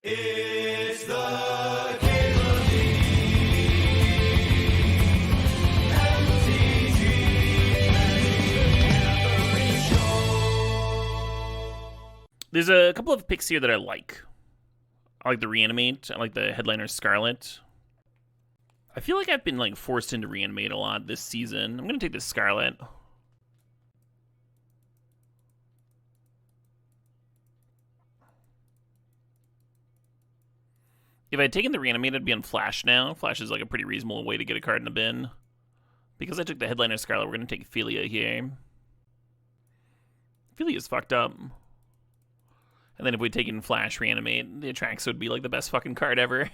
It's the Cable There's a couple of picks here that I like. I like the Reanimate. I like the Headliner Scarlet. I feel like I've been like forced into Reanimate a lot this season. I'm going to take the Scarlet. If I had taken the Reanimate, I'd be on Flash now. Flash is like a pretty reasonable way to get a card in the bin. Because I took the Headliner Scarlet, we're going to take Philia here. Philia's fucked up. And then if we'd taken Flash Reanimate, the Atrax would be like the best fucking card ever.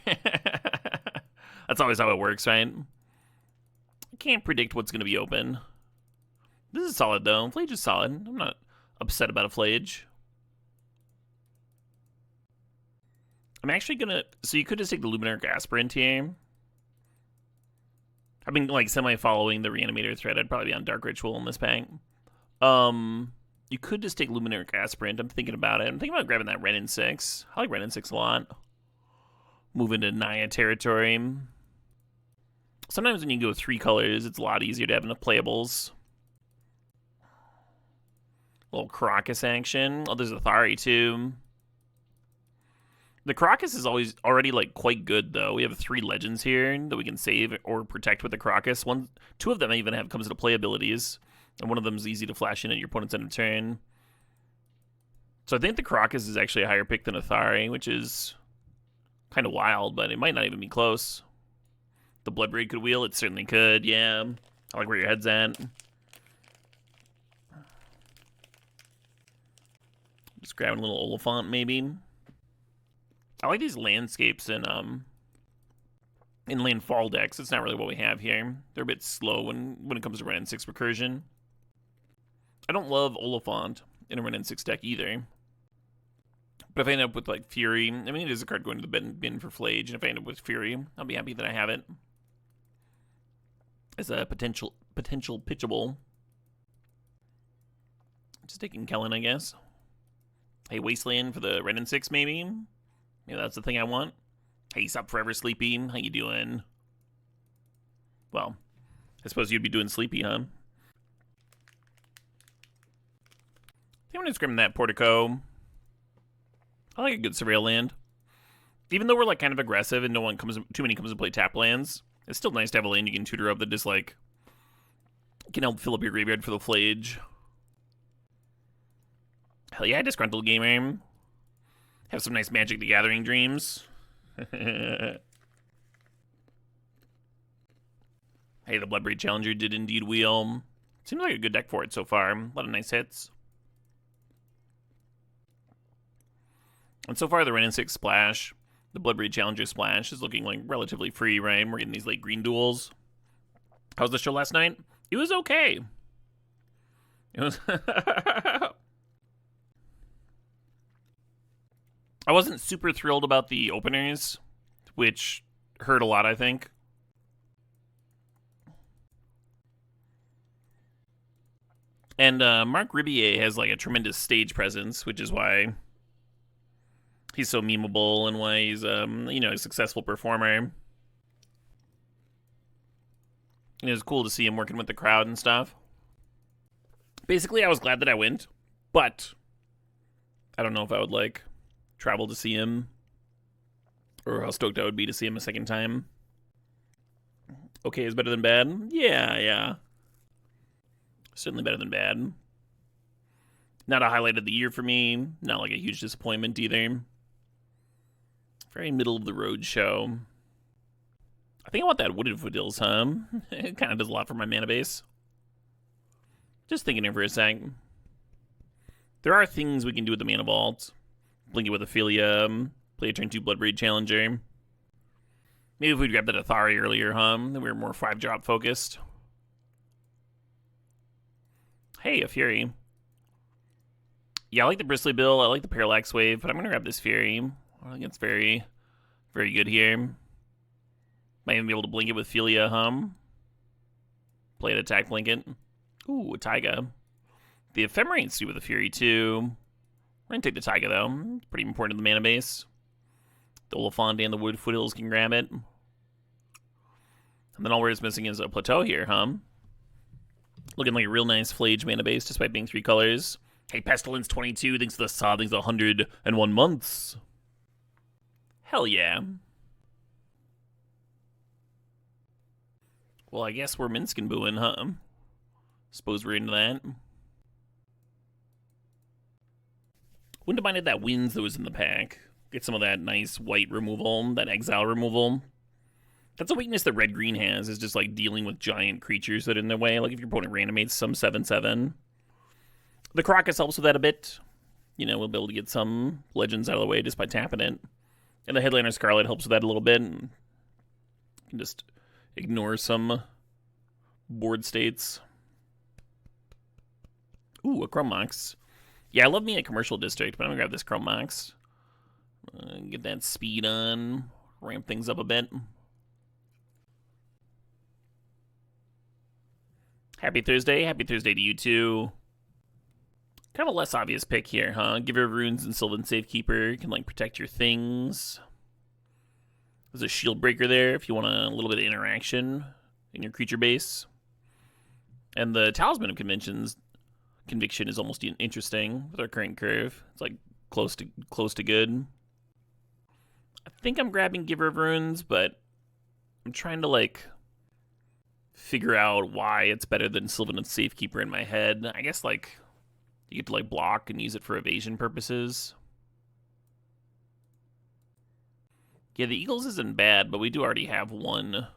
That's always how it works, right? I can't predict what's going to be open. This is solid, though. Flage is solid. I'm not upset about a Flage. I'm actually going to... So you could just take the Luminarch Aspirant here. I've been, like, semi-following the Reanimator thread. I'd probably be on Dark Ritual in this pack. You could just take Luminarch Aspirant. I'm thinking about it. I'm thinking about grabbing that Renin 6. I like Renin 6 a lot. Move into Naya territory. Sometimes when you go 3 colors, it's a lot easier to have enough playables. A little Crocus action. Oh, there's a Thari too. The Crocus is already like quite good though. We have 3 legends here that we can save or protect with the Crocus. 2 of them even have comes into play abilities, and one of them is easy to flash in at your opponent's end of turn. So I think the Crocus is actually a higher pick than a Thari, which is kind of wild, but it might not even be close. The Bloodbraid could wheel, it certainly could, yeah. I like where your head's at. Just grabbing a little Oliphant, maybe. I like these landscapes in landfall decks. It's not really what we have here. They're a bit slow when it comes to Renin 6 recursion. I don't love Oliphant in a Renin 6 deck either. But if I end up with like Fury, I mean it is a card going to the bin for Flage, and if I end up with Fury, I'll be happy that I have it as a potential pitchable. Just taking Kellen, I guess. Hey, Wasteland for the Renin 6, maybe? Maybe that's the thing I want. Hey, Sup Forever Sleepy, how you doing? Well, I suppose you'd be doing Sleepy, huh? I think I'm gonna scrim that Portico. I like a good Surveil land. Even though we're like kind of aggressive and too many comes to play tap lands, it's still nice to have a land you can tutor up that just like can help fill up your graveyard for the Flage. Hell yeah, Disgruntled Gamer. Have some nice Magic the Gathering dreams. Hey, the Bloodbraid Challenger did indeed wheel. Seems like a good deck for it so far. A lot of nice hits. And so far, the Renin 6 Splash, the Bloodbraid Challenger Splash, is looking like relatively free, right? We're getting these late green duels. How was the show last night? It was okay. It was... I wasn't super thrilled about the openers, which hurt a lot, I think. And Marc Ribier has like a tremendous stage presence, which is why he's so memeable and why he's a successful performer. It was cool to see him working with the crowd and stuff. Basically, I was glad that I went, but I don't know if I would like travel to see him, or how stoked I would be to see him a second time. Okay is better than bad? Yeah. Certainly better than bad. Not a highlight of the year for me. Not like a huge disappointment either. Very middle of the road show. I think I want that Wooded Foothills, huh? It kind of does a lot for my mana base. Just thinking here for a sec. There are things we can do with the Mana Vault. Blink it with Ophelia, play a turn 2 Bloodbraid Challenger. Maybe if we'd grabbed that Athari earlier, huh? Then we were more 5-drop focused. Hey, a Fury. Yeah, I like the Bristly Bill, I like the Parallax Wave, but I'm going to grab this Fury. I think it's very, very good here. Might even be able to blink it with Philia, huh? Play an attack blanket. Ooh, a Taiga. The Ephemerate's do with the Fury, too. We're going to take the Taiga, though. It's pretty important to the mana base. The Oliphant and the Wood Foothills can grab it. And then all we're just missing is a Plateau here, huh? Looking like a real nice Flage mana base despite being 3 colors. Hey, Pestilence 22 thinks the Saw thinks 101 months. Hell yeah. Well, I guess we're Minsk and booing, huh? Suppose we're into that. Wouldn't have minded that Winds that was in the pack. Get some of that nice white removal, that exile removal. That's a weakness that red-green has, is just like dealing with giant creatures that are in their way. Like if your opponent reanimates some 7/7. The Crocus helps with that a bit. You know, we'll be able to get some legends out of the way just by tapping it. And the Headliner Scarlet helps with that a little bit. And you can just ignore some board states. Ooh, a Chrome Mox. Yeah, I love me a Commercial District, but I'm gonna grab this Chrome Mox. Get that speed on, ramp things up a bit. Happy Thursday to you too. Kind of a less obvious pick here, huh? Giver of Runes and Sylvan Safekeeper can like protect your things. There's a Shield Breaker there if you want a little bit of interaction in your creature base. And the Talisman of Conviction is almost interesting with our current curve. It's like close to good. I think I'm grabbing Giver of Runes, but I'm trying to like figure out why it's better than Sylvan and Safekeeper in my head. I guess like you get to like block and use it for evasion purposes. Yeah, the Eagles isn't bad, but we do already have one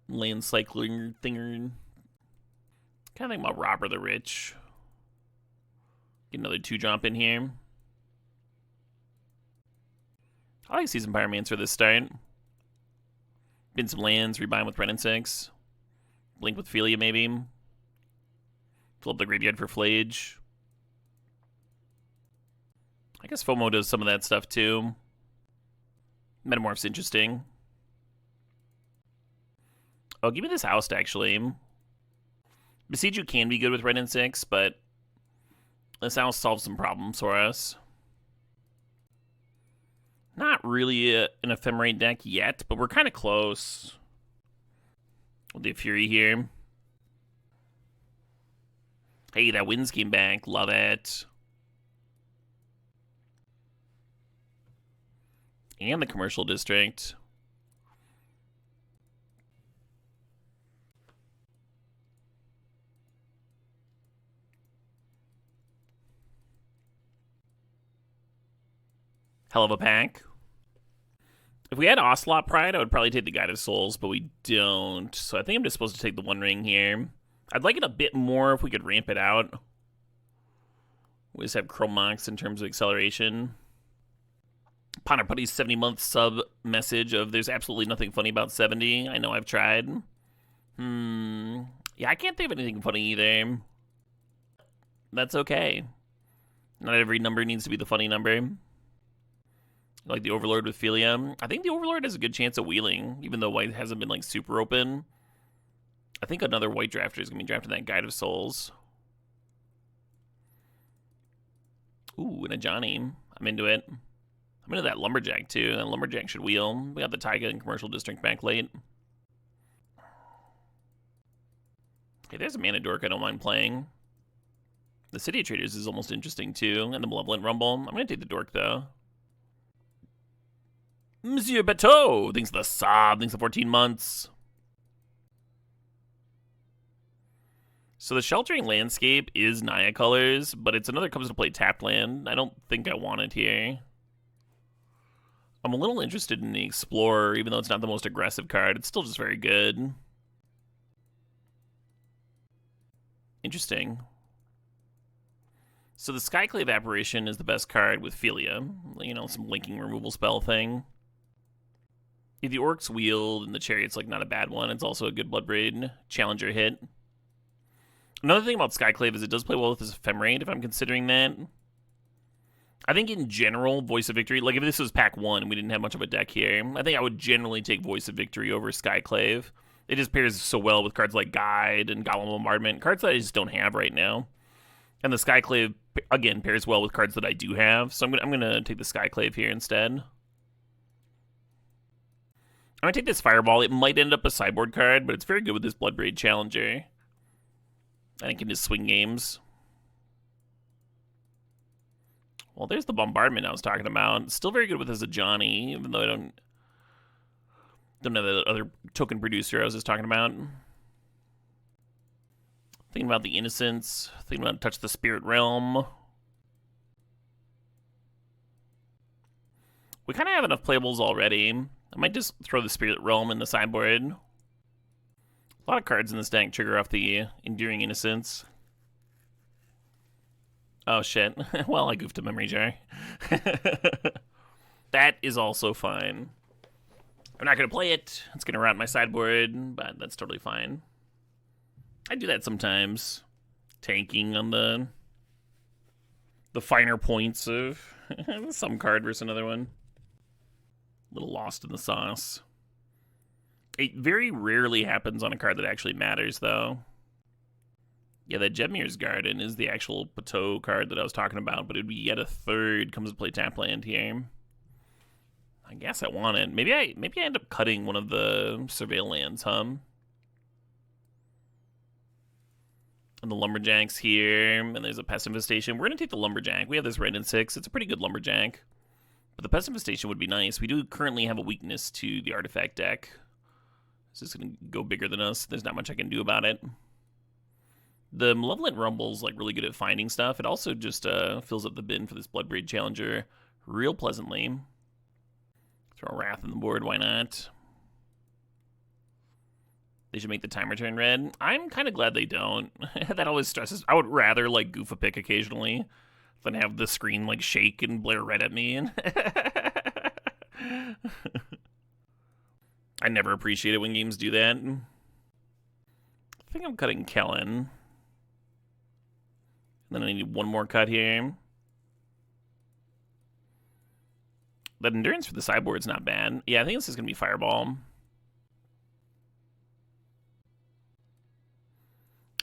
land cycling thinger. Kind of think about Robber the Rich. Get another 2-drop in here. I like to see some Pyromancer this start. Bin some lands, rebind with Ren and 6. Blink with Philia, maybe. Fill up the graveyard for Flage. I guess FOMO does some of that stuff too. Metamorph's interesting. Oh, give me this Oust, actually. Besieger can be good with Red and 6, but this Oust solves some problems for us. Not really an Ephemerate deck yet, but we're kind of close. We'll do Fury here. Hey, that Winds came back. Love it. And the Commercial District. Hell of a pack. If we had Ocelot Pride, I would probably take the Guide of Souls, but we don't. So I think I'm just supposed to take the One Ring here. I'd like it a bit more if we could ramp it out. We just have Chrome Mox in terms of acceleration. Ponder Putty's 70-month sub message of there's absolutely nothing funny about 70. I know I've tried. Yeah, I can't think of anything funny either. That's okay. Not every number needs to be the funny number. Like the Overlord with Philia. I think the Overlord has a good chance of wheeling, even though white hasn't been like super open. I think another white drafter is going to be drafting that Guide of Souls. Ooh, and a Johnny. I'm into it. I'm into that Lumberjack too. That Lumberjack should wheel. We got the Taiga and Commercial District back late. Hey, there's a Mana Dork I don't mind playing. The City of Traders is almost interesting too. And the Malevolent Rumble. I'm going to take the Dork though. Monsieur Bateau thinks the Sob thinks the 14 months. So the Sheltering Landscape is Naya colors, but it's another comes to play tapped land. I don't think I want it here. I'm a little interested in the Explorer, even though it's not the most aggressive card. It's still just very good. Interesting. So the Skyclave Apparition is the best card with Philia. You know, some linking removal spell thing. If the Orcs wheel, then the Chariot's like not a bad one. It's also a good Bloodbraid Challenger hit. Another thing about Skyclave is it does play well with this Ephemerate, if I'm considering that. I think in general, Voice of Victory, like if this was pack 1 and we didn't have much of a deck here, I think I would generally take Voice of Victory over Skyclave. It just pairs so well with cards like Guide and Golem Bombardment, cards that I just don't have right now. And the Skyclave, again, pairs well with cards that I do have, so I'm gonna take the Skyclave here instead. I'm gonna take this Fireball. It might end up a sideboard card, but it's very good with this Bloodbraid Challenger. I think in his swing games. Well, there's the Bombardment I was talking about. Still very good with his Ajani, even though I don't know the other token producer I was just talking about. Thinking about the Innocence. Thinking about Touch the Spirit Realm. We kind of have enough playables already. I might just throw the Spirit Realm in the sideboard. A lot of cards in this deck trigger off the Enduring Innocence. Oh, shit. Well, I goofed a memory jar. That is also fine. I'm not going to play it. It's going to rot my sideboard, but that's totally fine. I do that sometimes. Tanking on the finer points of some card versus another one. A little lost in the sauce. It very rarely happens on a card that actually matters, though. Yeah, that Jedmir's Garden is the actual Pateau card that I was talking about, but it'd be yet a third comes to play tap land here. I guess I want it. Maybe I end up cutting one of the Surveil lands, huh? And the Lumberjacks here, and there's a Pest Infestation. We're going to take the Lumberjack. We have this red and 6. It's a pretty good Lumberjack. But the Pest Infestation would be nice. We do currently have a weakness to the Artifact deck. It's just going to go bigger than us. There's not much I can do about it. The Malevolent Rumble's like really good at finding stuff. It also just fills up the bin for this Bloodbraid Challenger real pleasantly. Throw a Wrath on the board, why not? They should make the timer turn red. I'm kind of glad they don't. That always stresses. I would rather like goof a pick occasionally than have the screen like shake and blare red at me. I never appreciate it when games do that. I think I'm cutting Kellen. Then I need one more cut here. That Endurance for the sideboard's not bad. Yeah, I think this is going to be Fireball.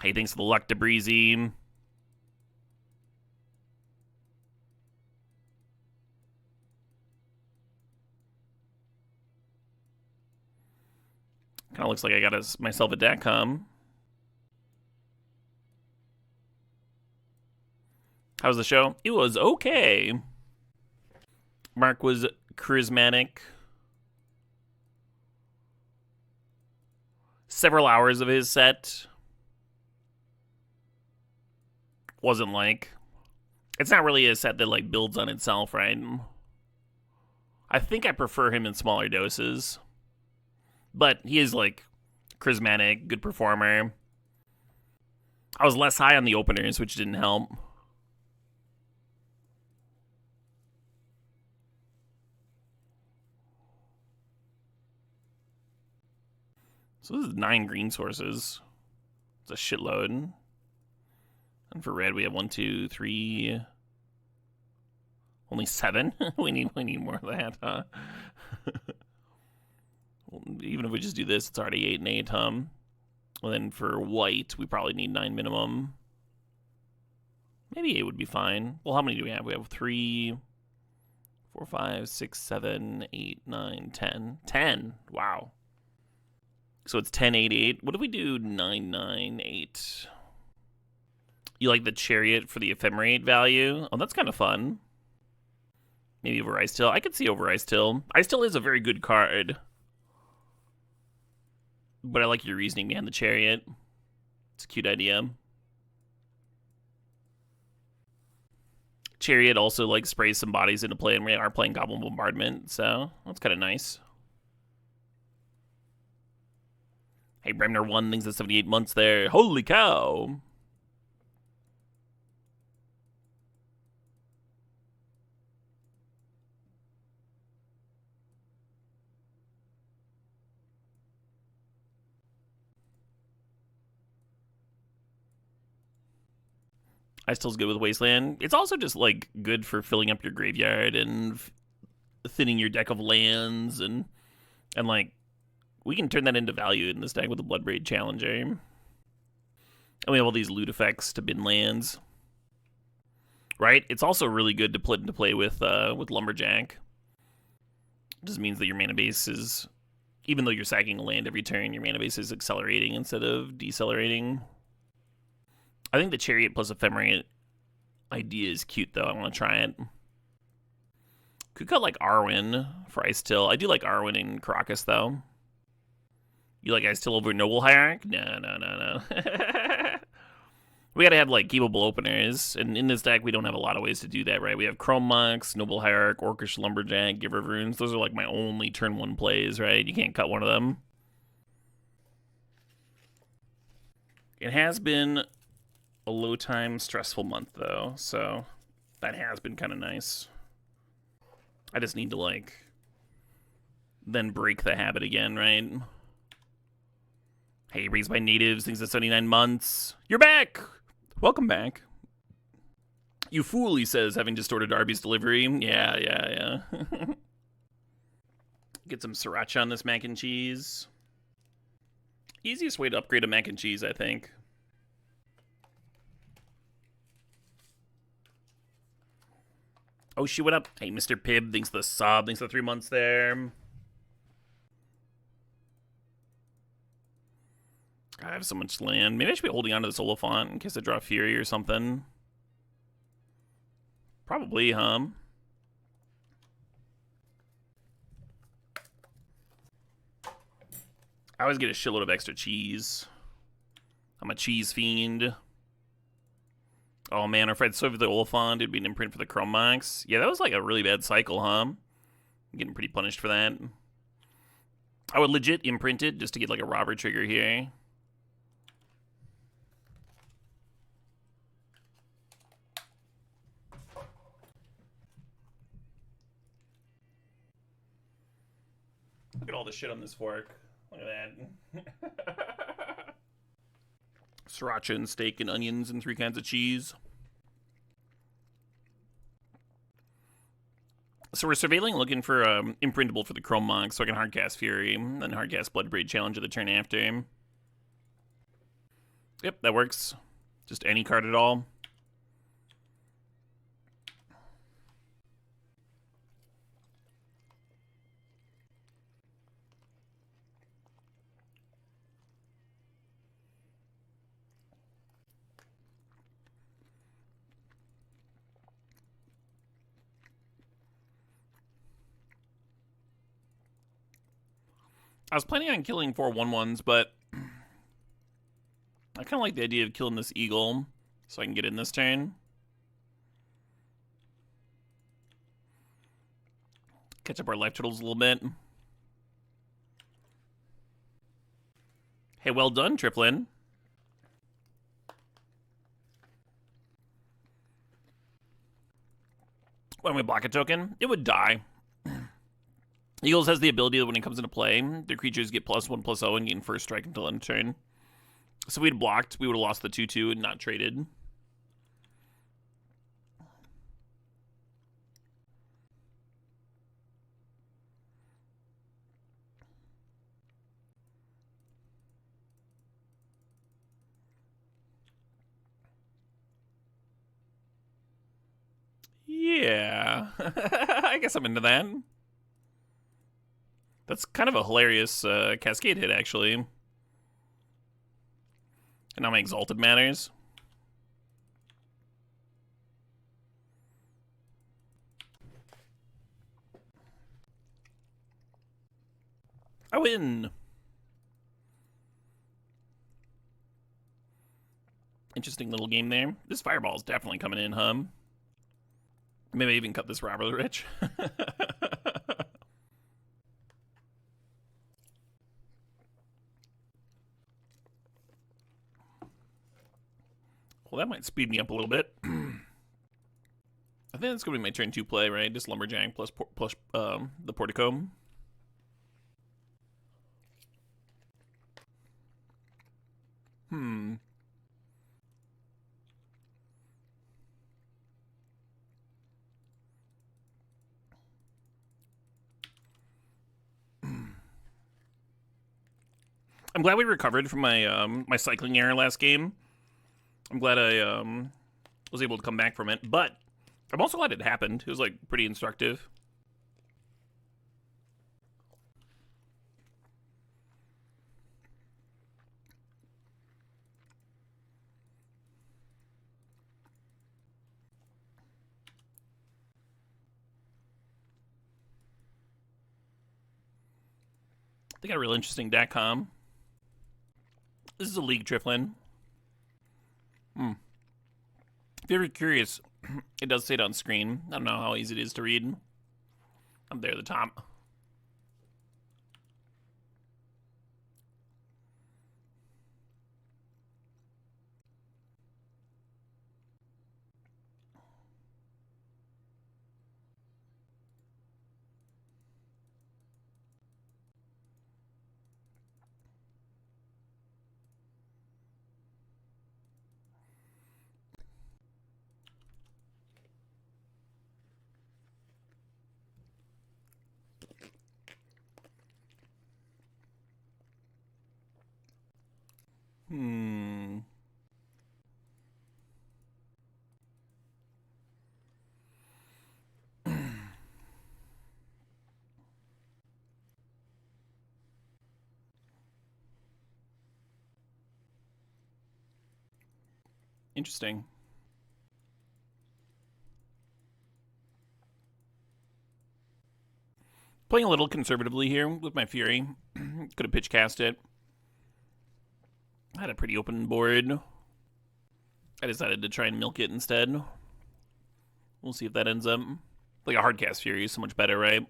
Hey, thanks for the luck, Debreezy. Kind of looks like I got myself a deck, huh? How was the show? It was okay. Mark was charismatic. Several hours of his set wasn't like... It's not really a set that like builds on itself, right? I think I prefer him in smaller doses. But he is like charismatic, good performer. I was less high on the openers, which didn't help. So this is 9 green sources. It's a shitload. And for red, we have 1, 2, 3. Only 7. we need more of that, huh? Even if we just do this, it's already 8 and 8, huh? Well, then for white, we probably need 9 minimum. Maybe 8 would be fine. Well, how many do we have? We have 3, 4, 5, 6, 7, 8, 9, 10. 10. Wow. So it's 10, 8, 8. What if we do 9, 9, 8? You like the Chariot for the Ephemerate value? Oh, that's kind of fun. Maybe over Ice Till. I could see over Ice Till. Ice Till is a very good card. But I like your reasoning behind the Chariot. It's a cute idea. Chariot also like sprays some bodies into play, and we are playing Goblin Bombardment, so that's kind of nice. Hey, Bremner 1 thinks it's 78 months there. Holy cow! I still's good with Wasteland. It's also just like good for filling up your graveyard and thinning your deck of lands and like we can turn that into value in this deck with the Bloodbraid Challenger. And we have all these loot effects to bin lands. Right? It's also really good to put into play with Lumberjack. It just means that your mana base is, even though you're sacking a land every turn, your mana base is accelerating instead of decelerating. I think the Chariot plus Ephemerate idea is cute, though. I want to try it. Could cut like Arwen for Ice Till. I do like Arwen and Caracas, though. You like Ice Till over Noble Hierarch? No. We gotta have like keepable openers, and in this deck we don't have a lot of ways to do that, right? We have Chrome Mox, Noble Hierarch, Orcish Lumberjack, Giver of Runes. Those are like my only turn 1 plays, right? You can't cut one of them. It has been a low time, stressful month though, so that has been kind of nice. I just need to like then break the habit again, right? Hey, Raised by Natives, things at 79 months. You're back! Welcome back. You fool, he says, having distorted Arby's delivery. Yeah. Get some sriracha on this mac and cheese. Easiest way to upgrade a mac and cheese, I think. Oh, she went up. Hey, Mr. Pibb, thanks for the sub. Thanks for the 3 months there. I have so much land. Maybe I should be holding on to this Oliphant in case I draw Fury or something. Probably, huh? I always get a shitload of extra cheese. I'm a cheese fiend. Oh man, if I'd served the Oliphant, it'd be an imprint for the Chrome Mox. Yeah, that was like a really bad cycle, huh? I'm getting pretty punished for that. I would legit imprint it just to get like a robber trigger here. Look at all the shit on this fork. Look at that. Sriracha and steak and onions and 3 kinds of cheese. So we're surveilling, looking for imprintable for the Chrome Monk so I can hardcast Fury, and then hardcast Bloodbraid Challenge of the turn after. Yep, that works. Just any card at all. I was planning on killing 4 1/1s, but I kind of like the idea of killing this eagle so I can get in this turn. Catch up our life totals a little bit. Hey, well done, Triplin. When we block a token, it would die. Eagles has the ability that when it comes into play, their creatures get +1/+0 and gain first strike until end of turn. So if we'd blocked, we would have lost the 2/2 and not traded. Yeah. I guess I'm into that. That's kind of a hilarious cascade hit, actually. And now my Exalted matters. I win. Interesting little game there. This Fireball is definitely coming in, huh? Maybe I even cut this Robber Rich. Well, that might speed me up a little bit. I think that's going to be my turn 2 play, right? Just Lumberjack plus the Portico. I'm glad we recovered from my my cycling error last game. I'm glad I was able to come back from it, but I'm also glad it happened. It was, like, pretty instructive. They got a real interesting deck, huh? This is a League Triflin. If you're ever curious, it does say it on screen. I don't know how easy it is to read. Up there at the top. Interesting. Playing a little conservatively here with my Fury. Could have pitch cast it. I had a pretty open board. I decided to try and milk it instead. We'll see if that ends up. Like a hard cast Fury is so much better, right?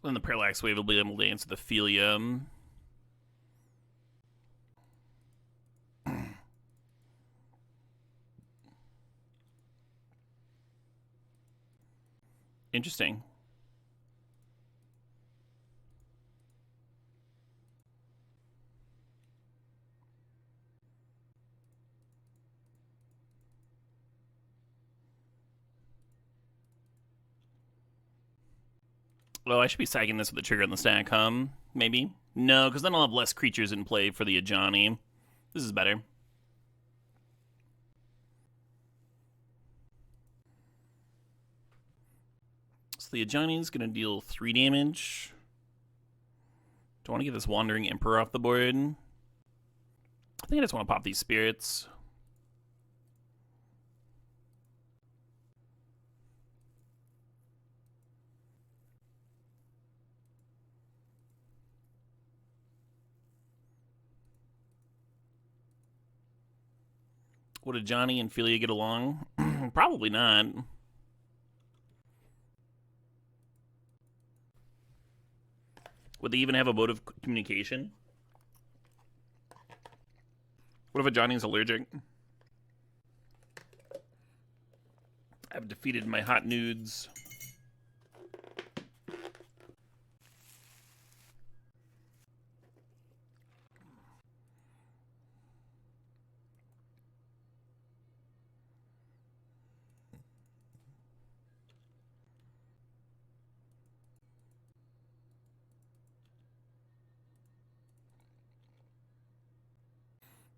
Then the Parallax Wave will be able to answer the Phelium. Interesting. Well, I should be sagging this with the trigger in the stack, maybe? No, because then I'll have less creatures in play for the Ajani. This is better. So the Ajani's going to deal 3 damage. Do I want to get this Wandering Emperor off the board? I think I just want to pop these spirits. Would a Johnny and Philia get along? Probably not. Would they even have a mode of communication? What if a Johnny's allergic? I've defeated my hot nudes.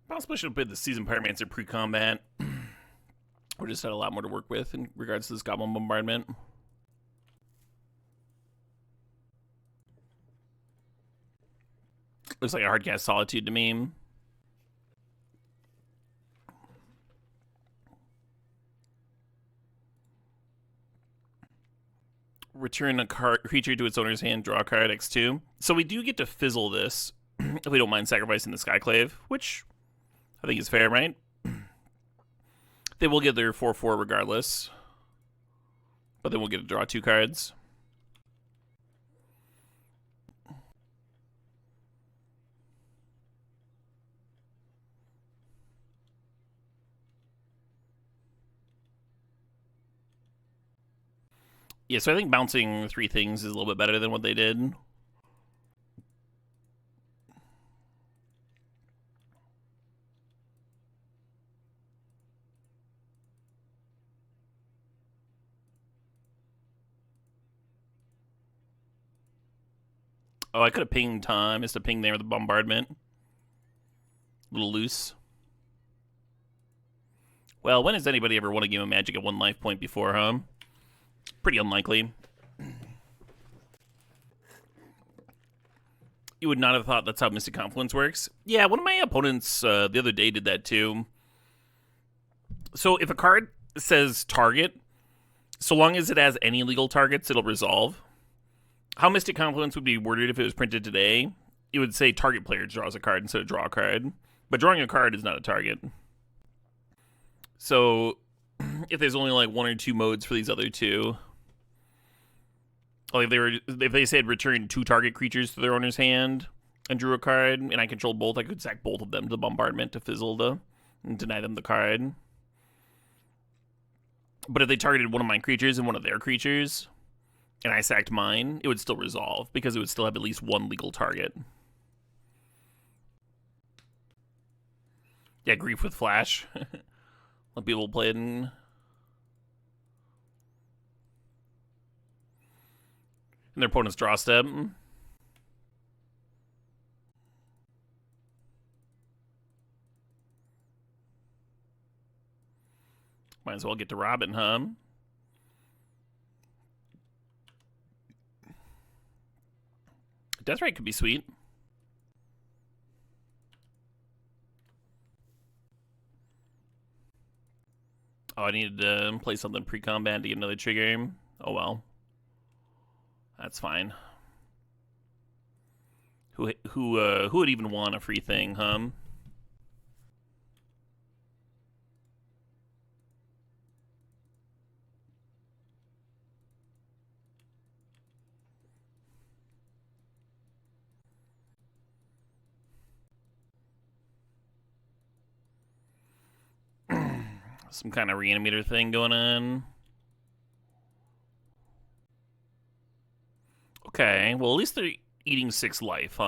Possibly should have played the Season Pyromancer pre-combat. Or just had a lot more to work with in regards to this Goblin Bombardment. Looks like a hardcast Solitude to me. Return a creature to its owner's hand, draw a card, X2. So we do get to fizzle this if we don't mind sacrificing the Skyclave, which I think is fair, right? They will get their 4/4 regardless. But then we'll get to draw 2 cards. Yeah, so I think bouncing 3 things is a little bit better than what they did. Oh, I could have pinged Tom. Missed a ping there with the bombardment. A little loose. Well, when has anybody ever won a game of Magic at 1 life point before, huh? Pretty unlikely. You would not have thought that's how Mystic Confluence works. Yeah, one of my opponents the other day did that too. So if a card says target, so long as it has any legal targets, it'll resolve. How Mystic Confluence would be worded if it was printed today, it would say target player draws a card instead of draw a card. But drawing a card is not a target. So if there's only like 1 or 2 modes for these other 2, like if they said return 2 target creatures to their owner's hand and drew a card, and I controlled both, I could sack both of them to the bombardment to fizzle and deny them the card. But if they targeted one of my creatures and one of their creatures, and I sacked mine, it would still resolve because it would still have at least 1 legal target. Yeah, Grief with Flash. Let people play it in. And their opponent's draw step. Might as well get to Robin, huh? Deathrite could be sweet. Oh, I needed to play something pre-combat to get another trigger. Oh well. That's fine. Who would even want a free thing, huh? Some kind of reanimator thing going on. Okay, well, at least they're eating 6 life,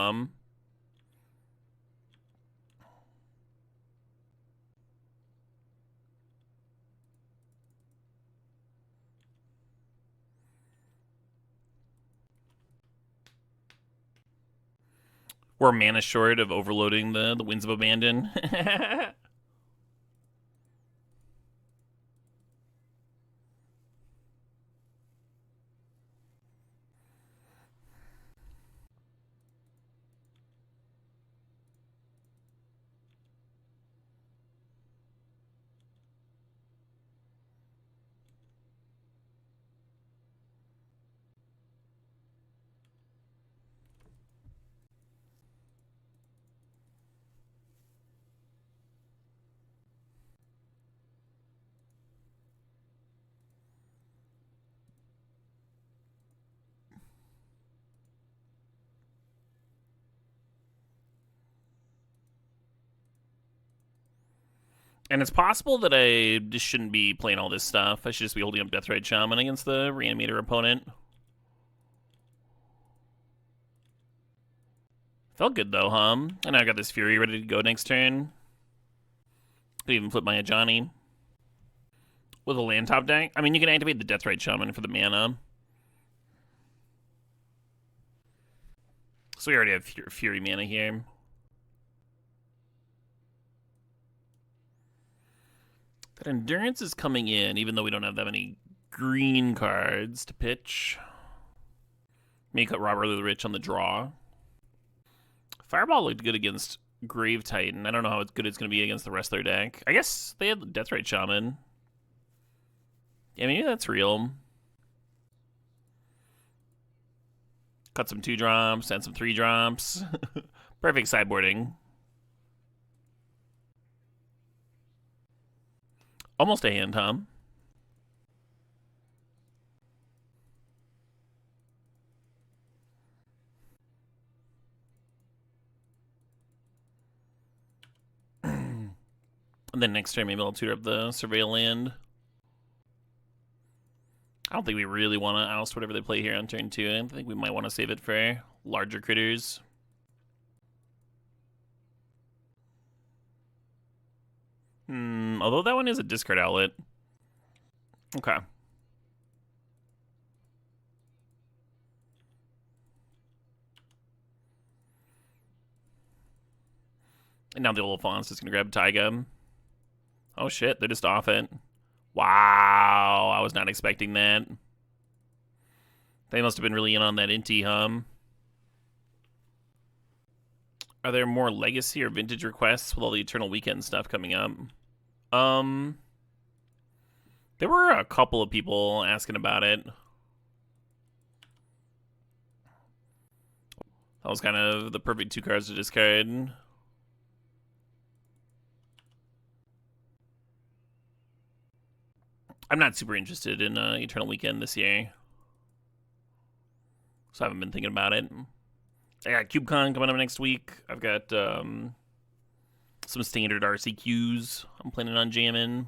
We're mana short of overloading the Winds of Abandon. And it's possible that I just shouldn't be playing all this stuff. I should just be holding up Deathrite Shaman against the Reanimator opponent. Felt good though, huh? And I got this Fury ready to go next turn. Could even flip my Ajani. With a land top deck? I mean, you can activate the Deathrite Shaman for the mana. So we already have Fury mana here. That Endurance is coming in, even though we don't have that many green cards to pitch. Make up Robber the Rich on the draw. Fireball looked good against Grave Titan. I don't know how good it's going to be against the rest of their deck. I guess they had the Deathrite Shaman. Yeah, maybe that's real. Cut some 2 drops, and some 3 drops. Perfect sideboarding. Almost a hand, huh? And then next turn, maybe I'll tutor up the Surveil Land. I don't think we really want to oust whatever they play here on turn 2. I think we might want to save it for larger critters. Although that one is a discard outlet. Okay. And now the Oliphant's just going to grab Taiga. Oh shit, they're just off it. Wow, I was not expecting that. They must have been really in on that Inti hum. Are there more Legacy or Vintage requests with all the Eternal Weekend stuff coming up? There were a couple of people asking about it. That was kind of the perfect 2 cards to discard. I'm not super interested in Eternal Weekend this year, so I haven't been thinking about it. I got CubeCon coming up next week. I've got some standard RCQs I'm planning on jamming.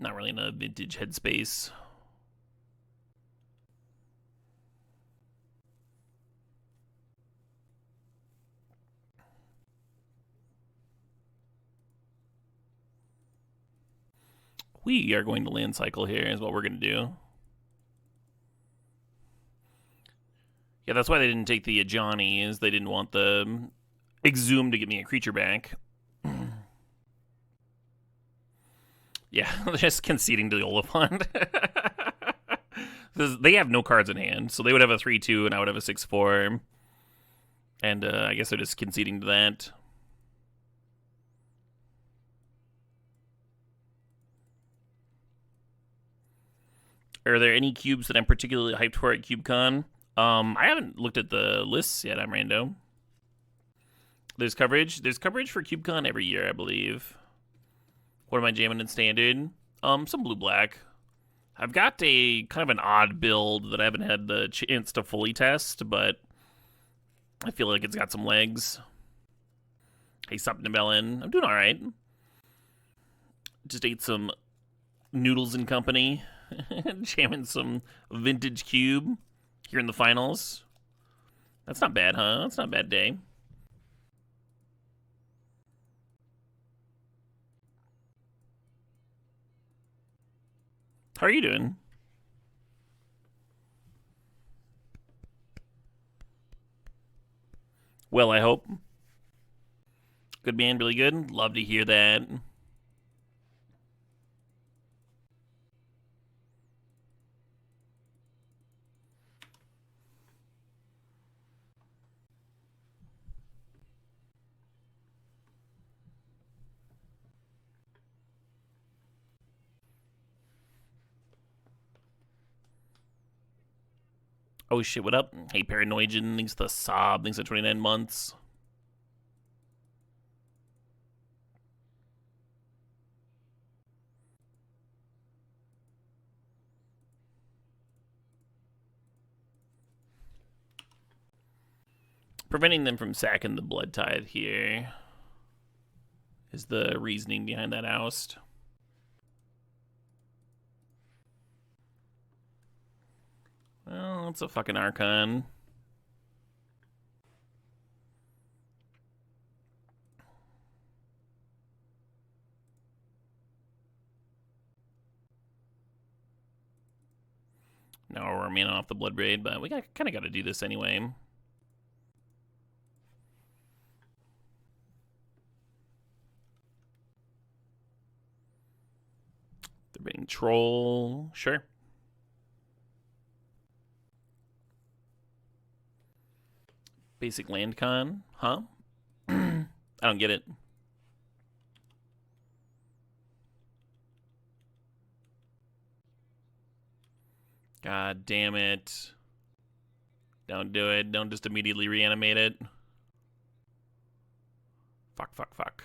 Not really in a vintage headspace. We are going to land cycle here is what we're going to do. Yeah, that's why they didn't take the Ajani, is they didn't want the Exhume to give me a creature back. Yeah, they're just conceding to the Oliphant. They have no cards in hand, so they would have a 3-2 and I would have a 6-4. And I guess they're just conceding to that. Are there any cubes that I'm particularly hyped for at CubeCon? I haven't looked at the lists yet. I'm rando. There's coverage. There's coverage for CubeCon every year, I believe. What am I jamming in standard? Some blue-black. I've got a kind of an odd build that I haven't had the chance to fully test, but I feel like it's got some legs. Hey, Supnabellin. I'm doing all right. Just ate some noodles and company. Jamming some vintage cube here in the finals. That's not bad, huh? That's not a bad day. How are you doing? Well, I hope. Good man, really good. Love to hear that. Oh shit, what up? Hey, Paranoigen, thanks to the sob, thanks to 29 months. Preventing them from sacking the Blood Tithe here is the reasoning behind that oust. Well, it's a fucking Archon. Now we're manning off the Bloodbraid, but we kind of got to do this anyway. They're being Troll, sure. Basic land con, huh? I don't get it. God damn it. Don't do it. Don't just immediately reanimate it. Fuck, fuck, fuck.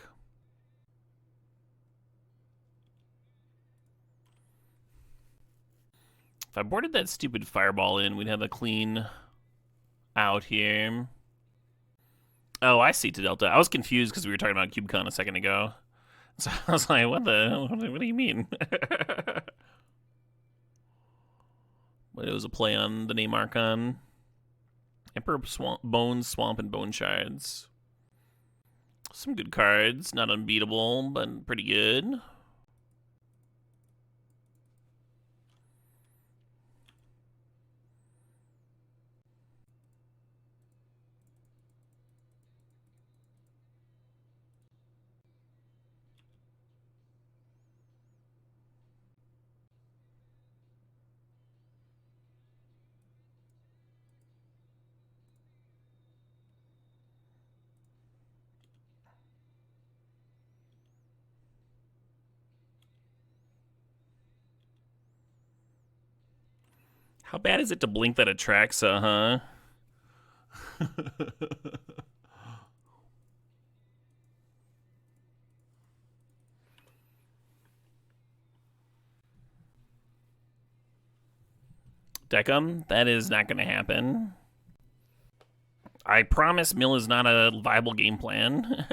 If I boarded that stupid fireball in, we'd have a clean out here. Oh, I see, to Delta. I was confused because we were talking about CubeCon a second ago. So I was like, what do you mean? But it was a play on the name Archon. Emperor Bones, Swamp, and Bone Shards. Some good cards. Not unbeatable, but pretty good. How bad is it to blink that Atraxa, huh? Deckham? That is not going to happen. I promise Mill is not a viable game plan.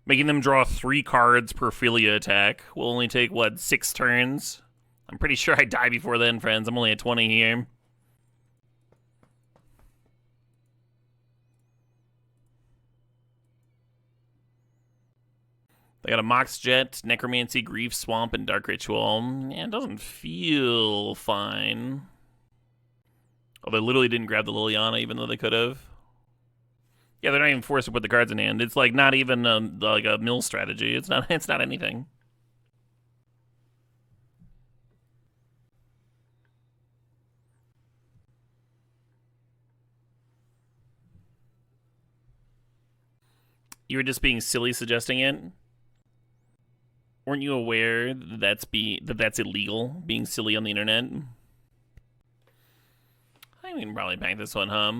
Making them draw 3 cards per Philia attack will only take, what, 6 turns? I'm pretty sure I die before then, friends. I'm only at 20 here. They got a Mox Jet, Necromancy, Grief, Swamp, and Dark Ritual. And it doesn't feel fine. Oh, they literally didn't grab the Liliana, even though they could have. Yeah, they're not even forced to put the cards in hand. It's like not even like a mill strategy. It's not. It's not anything. You were just being silly suggesting it. Weren't you aware that that's illegal? Being silly on the internet. I think we can probably bank this one, huh?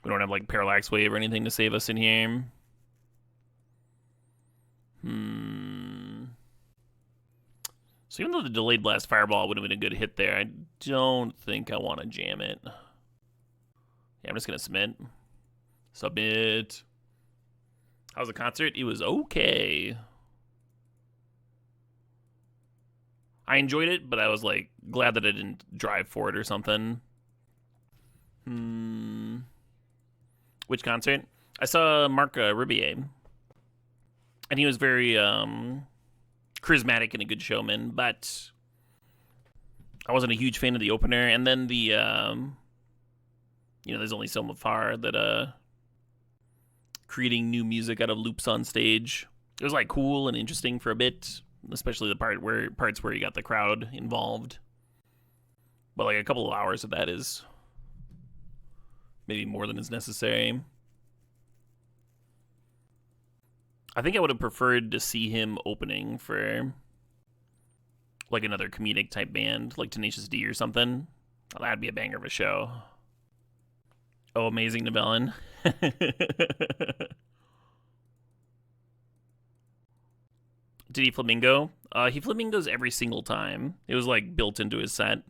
We don't have like Parallax Wave or anything to save us in here. So even though the Delayed Blast Fireball would have been a good hit there, I don't think I want to jam it. Yeah, I'm just going to submit. Submit. How's the concert? It was okay. I enjoyed it, but I was like glad that I didn't drive for it or something. Which concert? I saw Marc Ribier, and he was very charismatic and a good showman, but I wasn't a huge fan of the opener. And then the, there's only so far that creating new music out of loops on stage, it was like cool and interesting for a bit, especially the parts where you got the crowd involved. But like a couple of hours of that is maybe more than is necessary. I think I would have preferred to see him opening for like another comedic type band, like Tenacious D or something. Oh, that'd be a banger of a show. Oh, amazing Novellin. Did he flamingo? He flamingos every single time. It was like built into his set.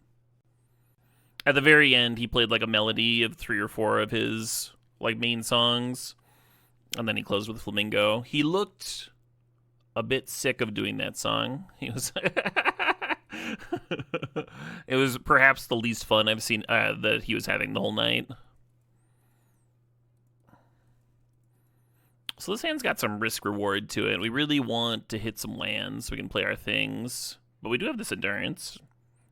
At the very end, he played like a melody of 3 or 4 of his like main songs, and then he closed with flamingo. He looked a bit sick of doing that song. He was. It was perhaps the least fun I've seen that he was having the whole night. So this hand's got some risk reward to it. We really want to hit some lands so we can play our things, but we do have this endurance.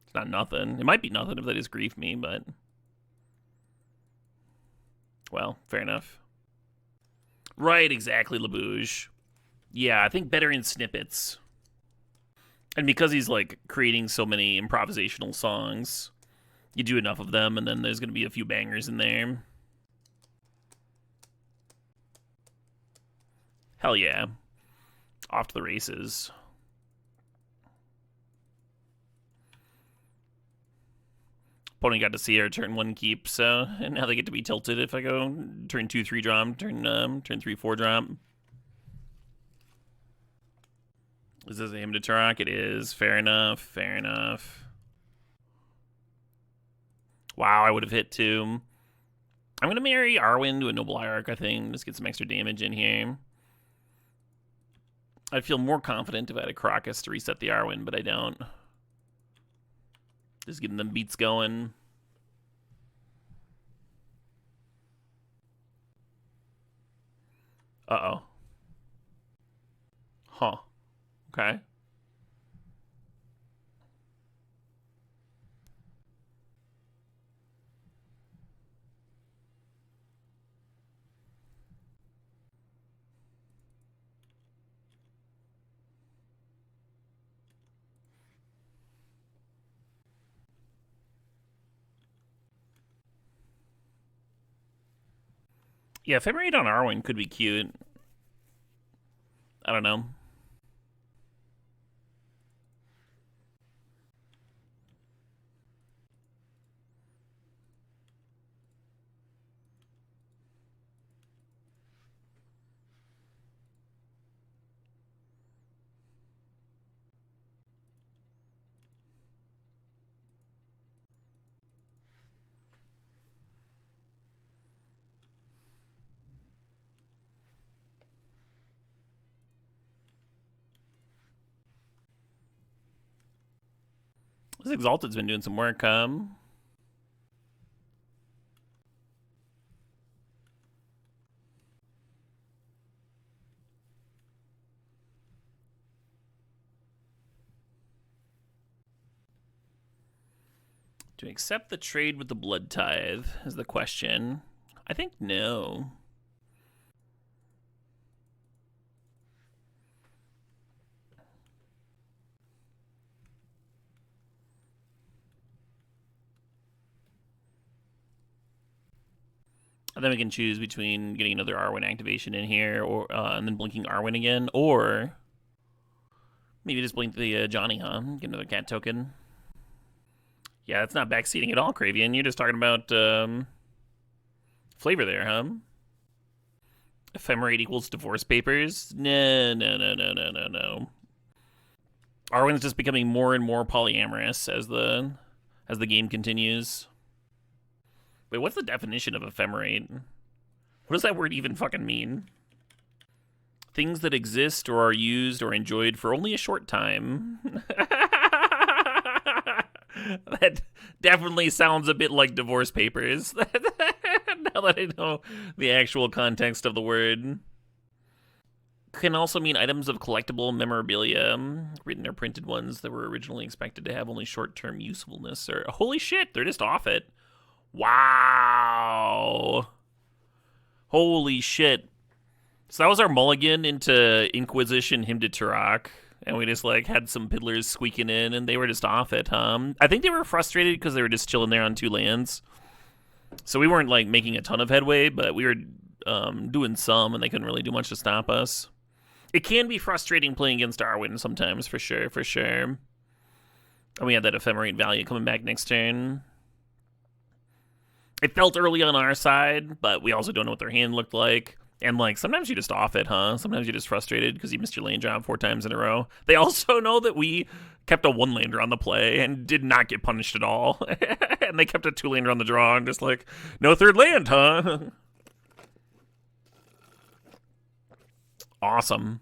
It's not nothing. It might be nothing if that is grief me, but well, fair enough. Right, exactly, LaBouge. Yeah, I think better in snippets. And because he's like creating so many improvisational songs, you do enough of them, and then there's going to be a few bangers in there. Hell yeah. Off to the races. Opponent got to see our turn 1 keep, so and now they get to be tilted if I go turn 2 3 drop, turn 3 4 drop. Is this a him to Turok? It is. Fair enough. Fair enough. Wow, I would have hit 2. I'm gonna marry Arwen to a Noble Hierarch, I think. Just get some extra damage in here. I'd feel more confident if I had a Crocus to reset the Arwen, but I don't. Just getting them beats going. Uh-oh. Huh. Okay. Yeah, Ephemerate on Arwen could be cute. I don't know. This Exalted's been doing some work. To accept the trade with the Blood Tithe is the question. I think no. And then we can choose between getting another Arwen activation in here, or and then blinking Arwen again, or maybe just blink the Johnny, huh? Get another cat token. Yeah, that's not backseating at all, Cravian. You're just talking about flavor there, huh? Ephemerate equals divorce papers? No. Arwen's just becoming more and more polyamorous as the game continues. Wait, what's the definition of ephemerate? What does that word even fucking mean? Things that exist or are used or enjoyed for only a short time. That definitely sounds a bit like divorce papers. Now that I know the actual context of the word. Can also mean items of collectible memorabilia, written or printed ones that were originally expected to have only short-term usefulness. Or holy shit, they're just off it. Wow. Holy shit. So that was our mulligan into Inquisition Hymn to Turok. And we just like had some piddlers squeaking in and they were just off it, I think they were frustrated because they were just chilling there on 2 lands. So we weren't like making a ton of headway, but we were doing some and they couldn't really do much to stop us. It can be frustrating playing against Arwen sometimes, for sure. And we had that ephemerate value coming back next turn. It felt early on our side, but we also don't know what their hand looked like. And, like, sometimes you just off it, huh? Sometimes you're just frustrated because you missed your lane job 4 times in a row. They also know that we kept a 1-laner on the play and did not get punished at all. And they kept a 2-laner on the draw and just like, no 3rd land, huh? Awesome.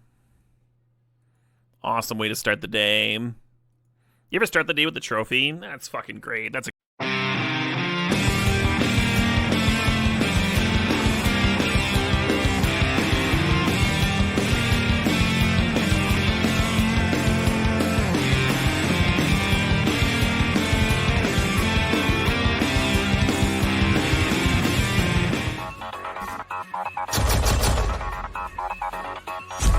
Awesome way to start the day. You ever start the day with the trophy? That's fucking great. That's